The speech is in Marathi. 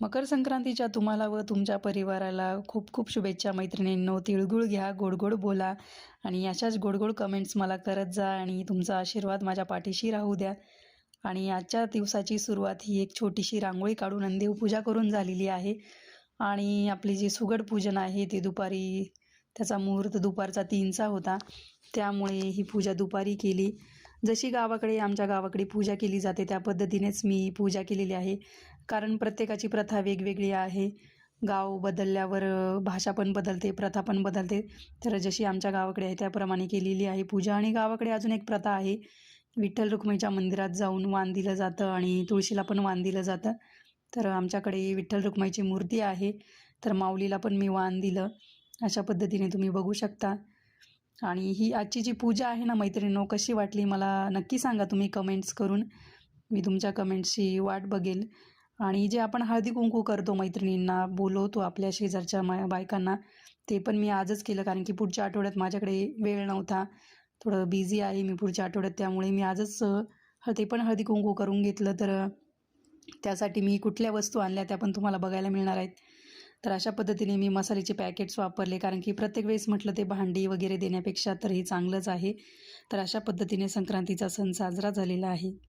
मकर संक्रांतीच्या तुम्हाला व तुमच्या परिवाराला खूप खूप शुभेच्छा मैत्रिणींनो. तिळगुळ घ्या, गोड गोड बोला आणि अशाच गोड गोड कमेंट्स मला करत जा आणि तुमचा आशीर्वाद माझ्या पाठीशी राहू द्या. आणि आजच्या दिवसाची सुरुवात ही एक छोटीशी रांगोळी काढून आणि देवपूजा करून झालेली आहे. आणि आपली जी सुगड पूजन आहे ते दुपारी, त्याचा मुहूर्त दुपारचा 3चा होता, त्यामुळे ही पूजा दुपारी केली. जशी आमच्या गावाकडे पूजा केली जाते त्या पद्धतीनेच मी पूजा केलेली आहे. कारण प्रत्येकाची प्रथा वेगवेगळी आहे. गाव बदलल्यावर भाषा पण बदलते, प्रथा पण बदलते. तर जशी आमच्या गावाकडे आहे त्याप्रमाणे केलेली आहे पूजा. आणि गावाकडे अजून एक प्रथा आहे, विठ्ठल रुक्मिणीच्या मंदिरात जाऊन वाण दिलं जातं आणि तुळशीला पण वाण दिलं जातं. तर आमच्याकडे विठ्ठल रुक्मिणीची मूर्ती आहे, तर माऊलीला पण मी वाण दिलं. अशा पद्धतीने तुम्ही बघू शकता. आणि ही आजची जी पूजा आहे ना मैत्रिणींनो, कशी वाटली मला नक्की सांगा तुम्ही कमेंट्स करून. मी तुमच्या कमेंट्सची वाट बघेल. आणि जे आपण हळदी कुंकू करतो, मैत्रिणींना बोलवतो आपल्या शेजारच्या बायकांना, ते पण मी आजच केलं. कारण की पुढच्या आठवड्यात माझ्याकडे वेळ नव्हता, थोडं बिझी आहे मी पुढच्या आठवड्यात, त्यामुळे मी आजच ते पण हळदी कुंकू करून घेतलं. तर त्यासाठी मी कुठल्या वस्तू आणल्या त्या पण तुम्हाला बघायला मिळणार आहेत. तर अशा पद्धतीने मी मसाल्याचे पॅकेट्स वापरले, कारण की प्रत्येक वेळेस म्हटलं ते भांडी वगैरे देण्यापेक्षा तर हे चांगलंच आहे. तर अशा पद्धतीने संक्रांतीचा सण साजरा झालेला आहे.